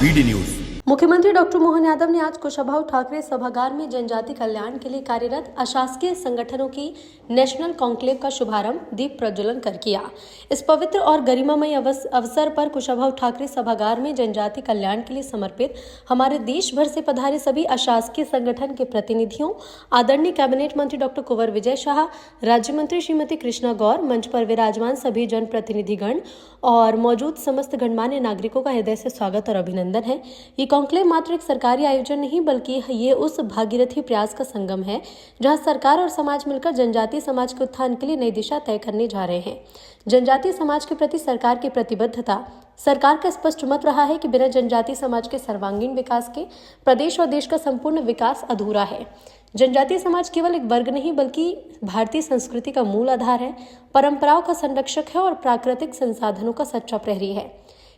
BD news. मुख्यमंत्री doctor Mohan Yadav ने आज कुशाभाऊ ठाकरे सभागार में जनजाति कल्याण के लिए कार्यरत अशासकीय संगठनों की नेशनल कॉन्क्लेव का शुभारंभ दीप प्रज्वलन कर किया। इस पवित्र और गरिमामय अवसर पर कुशाभाऊ ठाकरे सभागार में जनजाति कल्याण के लिए समर्पित हमारे देश भर से पधारे सभी अशासकीय संगठन के प्रतिनिधियों, आदरणीय कैबिनेट मंत्री डॉक्टर कुंवर विजय शाह, राज्य मंत्री श्रीमती कृष्णा गौर, मंच पर विराजमान सभी जनप्रतिनिधिगण और मौजूद समस्त गणमान्य नागरिकों का हृदय से स्वागत और अभिनंदन है। ये कॉन्क्लेव मात्र एक सरकारी आयोजन नहीं बल्कि ये उस भागीरथी प्रयास का संगम है जहां सरकार और समाज मिलकर जनजातीय समाज के उत्थान के लिए नई दिशा तय करने जा रहे हैं। जनजातीय समाज के प्रति सरकार की प्रतिबद्धता, सरकार का स्पष्ट मत रहा है कि बिना जनजातीय समाज के सर्वांगीण विकास के प्रदेश और देश का संपूर्ण विकास अधूरा है। जनजातीय समाज केवल एक वर्ग नहीं बल्कि भारतीय संस्कृति का मूल आधार है, परंपराओं का संरक्षक है और प्राकृतिक संसाधनों का सच्चा प्रहरी है।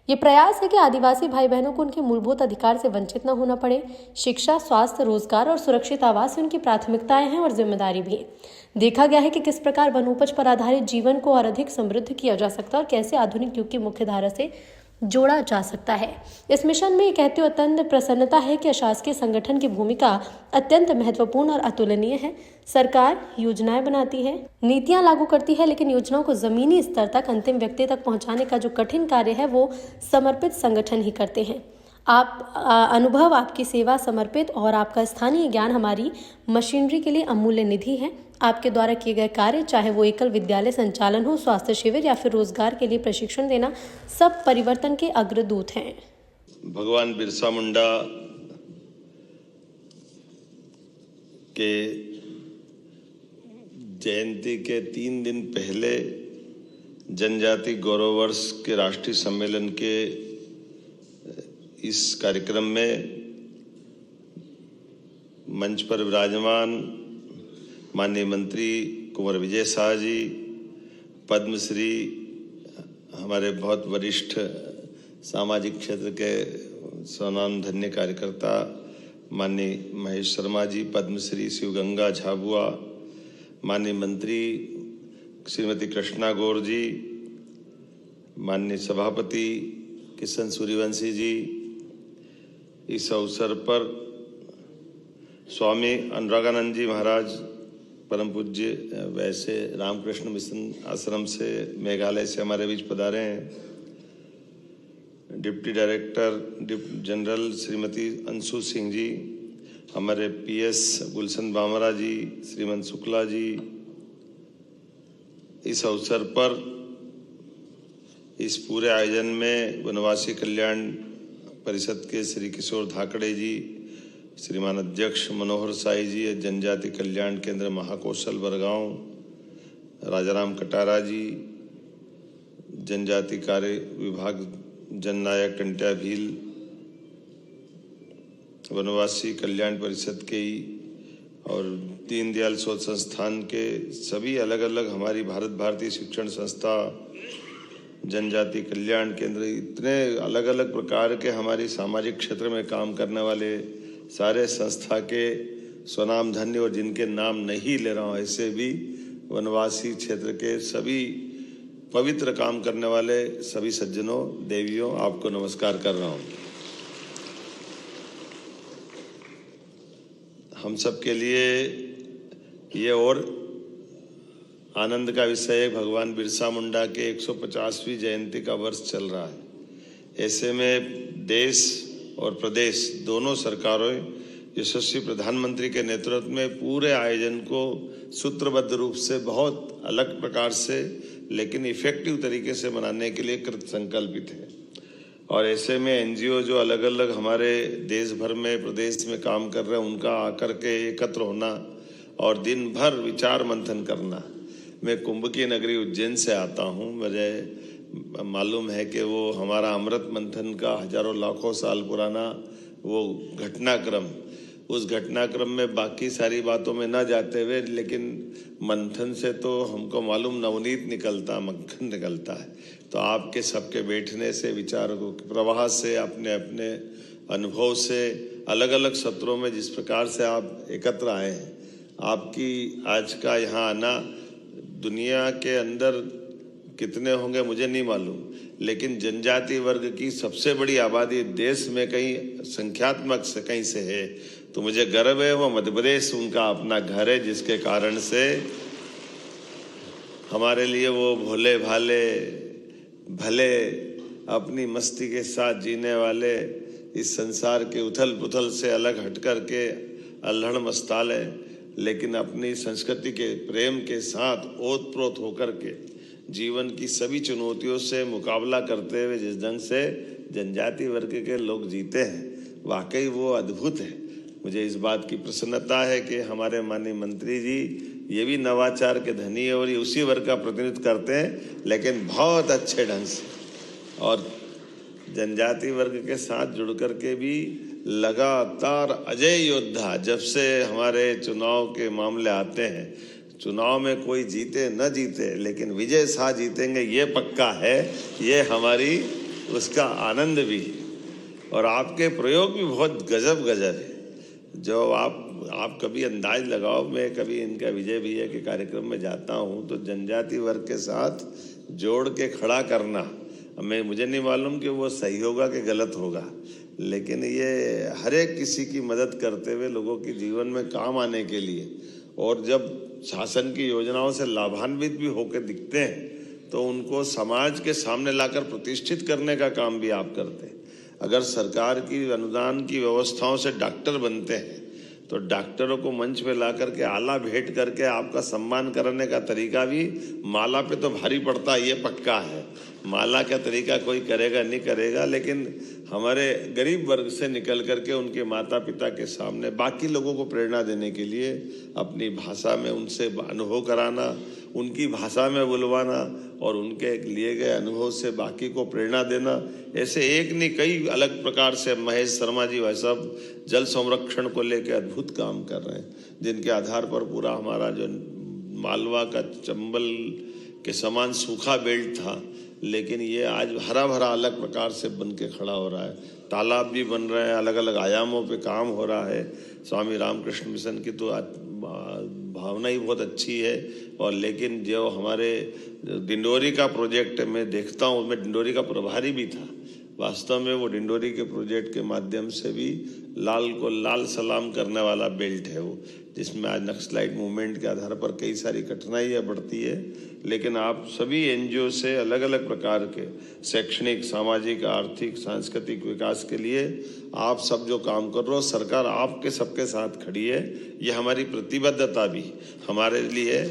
ये प्रयास है कि आदिवासी भाई बहनों को उनके मूलभूत अधिकार से वंचित न होना पड़े। शिक्षा, स्वास्थ्य, रोजगार और सुरक्षित आवास उनकी प्राथमिकताएं हैं और जिम्मेदारी भी। देखा गया है कि किस प्रकार वनोपज पर आधारित जीवन को और अधिक समृद्ध किया जा सकता है और कैसे आधुनिक युग की मुख्य धारा से जोड़ा जा सकता है। इस मिशन में कहते हुए अत्यंत प्रसन्नता है कि अशासकीय संगठन की भूमिका अत्यंत महत्वपूर्ण और अतुलनीय है। सरकार योजनाएं बनाती है, नीतियां लागू करती है, लेकिन योजनाओं को जमीनी स्तर तक अंतिम व्यक्ति तक पहुंचाने का जो कठिन कार्य है वो समर्पित संगठन ही करते हैं। आप अनुभव, आपकी सेवा समर्पित और आपका स्थानीय ज्ञान हमारी मशीनरी के लिए अमूल्य निधि है। आपके द्वारा किए गए कार्य, चाहे वो एकल विद्यालय संचालन हो, स्वास्थ्य शिविर या फिर रोजगार के लिए प्रशिक्षण देना, सब परिवर्तन के अग्रदूत हैं। भगवान बिरसा मुंडा के जयंती के 3 दिन पहले जनजाति गौरव वर्ष के राष्ट्रीय सम्मेलन के इस कार्यक्रम में मंच पर विराजमान माननीय मंत्री कुंवर विजय शाह जी, पद्मश्री, हमारे बहुत वरिष्ठ सामाजिक क्षेत्र के स्वनामधन्य कार्यकर्ता माननीय महेश शर्मा जी, पद्मश्री शिवगंगा झाबुआ, माननीय मंत्री श्रीमती कृष्णा गौर जी, माननीय सभापति किशन सूर्यवंशी जी, इस अवसर पर स्वामी अनुरागानंद जी महाराज, परम पूज्य वैसे रामकृष्ण मिशन आश्रम से मेघालय से हमारे बीच पधारे हैं। Deputy director general Shrimati Anshu Singh ji, हमारे पीएस गुलशन बामरा जी, श्रीमंत शुक्ला जी, इस अवसर पर इस पूरे आयोजन में वनवासी कल्याण परिषद के श्री किशोर धाकड़े जी, श्रीमान अध्यक्ष मनोहर साई जी, जनजाति कल्याण केंद्र महाकौशल बरगांव राजाराम कटारा जी, जनजाति कार्य विभाग जननायक टंट्या भील, वनवासी कल्याण परिषद के और दीनदयाल शोध संस्थान के सभी अलग अलग हमारी भारत भारतीय शिक्षण संस्था, जनजाति कल्याण केंद्र, इतने अलग अलग प्रकार के हमारी सामाजिक क्षेत्र में काम करने वाले सारे संस्था के स्वनामधन्य और जिनके नाम नहीं ले रहा हूँ ऐसे भी वनवासी क्षेत्र के सभी पवित्र काम करने वाले सभी सज्जनों, देवियों, आपको नमस्कार कर रहा हूँ। हम सब के लिए ये और आनंद का विषय है, भगवान बिरसा मुंडा के 150वीं जयंती का वर्ष चल रहा है। ऐसे में देश और प्रदेश दोनों सरकारों यशस्वी प्रधानमंत्री के नेतृत्व में पूरे आयोजन को सूत्रबद्ध रूप से बहुत अलग प्रकार से लेकिन इफेक्टिव तरीके से मनाने के लिए कृत संकल्पित है। और ऐसे में एनजीओ जो अलग अलग हमारे देश भर में प्रदेश में काम कर रहे हैं, उनका आकर के एकत्र होना और दिन भर विचार मंथन करना। मैं कुंभ की नगरी उज्जैन से आता हूँ, मुझे मालूम है कि वो हमारा अमृत मंथन का हजारों लाखों साल पुराना वो घटनाक्रम, उस घटनाक्रम में बाकी सारी बातों में ना जाते हुए, लेकिन मंथन से तो हमको मालूम नवनीत निकलता, मक्खन निकलता है। तो आपके सबके बैठने से, विचारों के प्रवाह से, अपने अपने अनुभव से, अलग अलग सत्रों में जिस प्रकार से आप एकत्र आए हैं, आपकी आज का यहाँ आना दुनिया के अंदर कितने होंगे मुझे नहीं मालूम, लेकिन जनजाति वर्ग की सबसे बड़ी आबादी देश में कहीं संख्यात्मक से कहीं से है, तो मुझे गर्व है वो मध्य प्रदेश उनका अपना घर है, जिसके कारण से हमारे लिए वो भोले भाले भले अपनी मस्ती के साथ जीने वाले, इस संसार के उथल पुथल से अलग हट कर के अल्हड़ मस्ताले, लेकिन अपनी संस्कृति के प्रेम के साथ ओतप्रोत होकर के जीवन की सभी चुनौतियों से मुकाबला करते हुए जिस ढंग से जनजाति वर्ग के लोग जीते हैं, वाकई वो अद्भुत है। मुझे इस बात की प्रसन्नता है कि हमारे माननीय मंत्री जी ये भी नवाचार के धनी है और ये उसी वर्ग का प्रतिनिधित्व करते हैं, लेकिन बहुत अच्छे ढंग से, और जनजाति वर्ग के साथ जुड़ कर के भी लगातार अजय योद्धा। जब से हमारे चुनाव के मामले आते हैं, चुनाव में कोई जीते न जीते, लेकिन विजय शाह जीतेंगे ये पक्का है, ये हमारी उसका आनंद भी है। और आपके प्रयोग भी बहुत गजब गजब है। जो आप कभी अंदाज लगाओ, मैं कभी इनका विजय भैया के कार्यक्रम में जाता हूँ तो जनजाति वर्ग के साथ जोड़ के खड़ा करना, मुझे नहीं मालूम कि वो सही होगा कि गलत होगा, लेकिन ये हर एक किसी की मदद करते हुए लोगों के जीवन में काम आने के लिए, और जब शासन की योजनाओं से लाभान्वित भी होकर दिखते हैं तो उनको समाज के सामने लाकर प्रतिष्ठित करने का काम भी आप करते हैं। अगर सरकार की अनुदान की व्यवस्थाओं से डॉक्टर बनते हैं तो डॉक्टरों को मंच पे ला करके आला भेंट करके आपका सम्मान करने का तरीका भी माला पे तो भारी पड़ता है, ये पक्का है। माला का तरीका कोई करेगा नहीं करेगा, लेकिन हमारे गरीब वर्ग से निकल करके उनके माता पिता के सामने बाकी लोगों को प्रेरणा देने के लिए अपनी भाषा में उनसे अनुभव कराना, उनकी भाषा में बुलवाना और उनके लिए गए अनुभव से बाकी को प्रेरणा देना, ऐसे एक नहीं कई अलग प्रकार से महेश शर्मा जी वह सब जल संरक्षण को लेकर अद्भुत काम कर रहे हैं, जिनके आधार पर पूरा हमारा जो मालवा का चंबल के समान सूखा बेल्ट था, लेकिन ये आज हरा भरा अलग प्रकार से बन के खड़ा हो रहा है। तालाब भी बन रहे हैं, अलग अलग आयामों पे काम हो रहा है। स्वामी रामकृष्ण मिशन की तो भावना ही बहुत अच्छी है। और लेकिन जो हमारे डिंडोरी का प्रोजेक्ट मैं देखता हूँ, मैं डिंडोरी का प्रभारी भी था, वास्तव में वो डिंडोरी के प्रोजेक्ट के माध्यम से भी लाल को लाल सलाम करने वाला बेल्ट है वो, जिसमें आज नक्सलाइट मूवमेंट के आधार पर कई सारी कठिनाइयाँ बढ़ती है, लेकिन आप सभी एनजीओ से अलग अलग प्रकार के शैक्षणिक, सामाजिक, आर्थिक, सांस्कृतिक विकास के लिए आप सब जो काम कर रहे हो, सरकार आपके सबके साथ खड़ी है। ये हमारी प्रतिबद्धता भी हमारे लिए,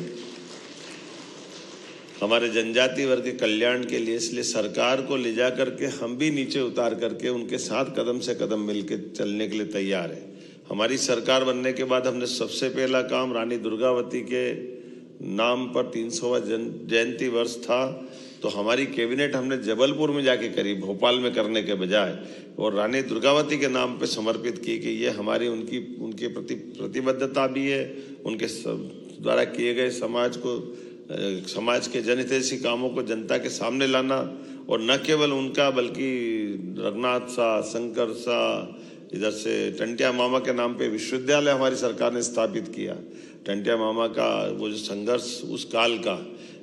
हमारे जनजाति वर्ग के कल्याण के लिए, इसलिए सरकार को ले जा करके हम भी नीचे उतार करके उनके साथ कदम से कदम मिलके चलने के लिए तैयार है। हमारी सरकार बनने के बाद हमने सबसे पहला काम रानी दुर्गावती के नाम पर 300वां जयंती वर्ष था, तो हमारी कैबिनेट हमने जबलपुर में जाके करी, भोपाल में करने के बजाय, और रानी दुर्गावती के नाम पे समर्पित की कि ये हमारी उनके प्रति प्रतिबद्धता भी है, उनके द्वारा किए गए समाज के जनहितैषी कामों को जनता के सामने लाना, और न केवल उनका बल्कि रघुनाथ शाह, शंकर शाह, इधर से टंटिया मामा के नाम पे विश्वविद्यालय हमारी सरकार ने स्थापित किया। टंटिया मामा का वो जो संघर्ष उस काल का,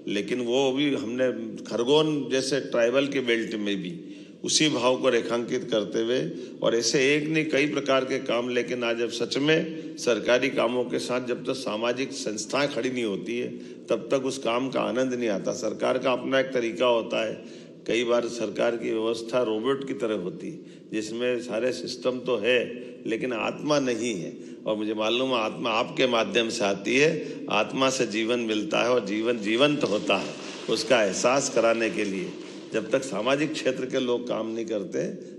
लेकिन वो भी हमने खरगोन जैसे ट्राइबल के बेल्ट में भी उसी भाव को रेखांकित करते हुए, और ऐसे एक नहीं कई प्रकार के काम। लेकिन आज जब सच में सरकारी कामों के साथ जब तक सामाजिक संस्थाएं खड़ी नहीं होती है, तब तक उस काम का आनंद नहीं आता। सरकार का अपना एक तरीका होता है, कई बार सरकार की व्यवस्था रोबोट की तरह होती है, जिसमें सारे सिस्टम तो है लेकिन आत्मा नहीं है। और मुझे मालूम है आत्मा आपके माध्यम से आती है, आत्मा से जीवन मिलता है और जीवन जीवंत होता है। उसका एहसास कराने के लिए जब तक सामाजिक क्षेत्र के लोग काम नहीं करते,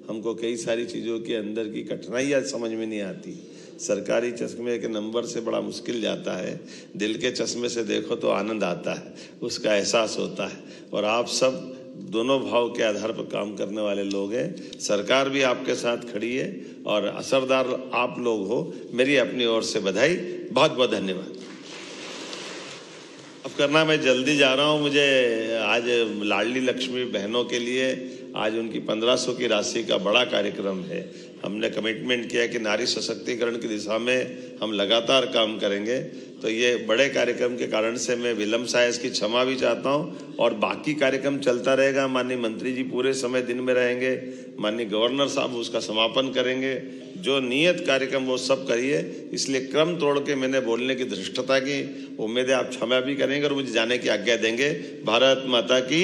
हमको कई सारी चीज़ों के अंदर की कठिनाइयाँ समझ में नहीं आती। सरकारी चश्मे के नंबर से बड़ा मुश्किल जाता है, दिल के चश्मे से देखो तो आनंद आता है, उसका एहसास होता है। और आप सब दोनों भाव के आधार पर काम करने वाले लोग हैं। सरकार भी आपके साथ खड़ी है और असरदार आप लोग हो। मेरी अपनी ओर से बधाई, बहुत बहुत धन्यवाद। अब करना मैं जल्दी जा रहा हूँ, मुझे आज लाडली लक्ष्मी बहनों के लिए आज उनकी 1500 की राशि का बड़ा कार्यक्रम है। हमने कमिटमेंट किया कि नारी सशक्तिकरण की दिशा में हम लगातार काम करेंगे। तो ये बड़े कार्यक्रम के कारण से मैं विलम्ब से इसकी क्षमा भी चाहता हूँ, और बाकी कार्यक्रम चलता रहेगा। माननीय मंत्री जी पूरे समय दिन में रहेंगे, माननीय गवर्नर साहब उसका समापन करेंगे। जो नियत कार्यक्रम वो सब करिए, इसलिए क्रम तोड़ के मैंने बोलने की धृष्टता की। उम्मीद है आप क्षमा भी करेंगे और मुझे जाने की आज्ञा देंगे। भारत माता की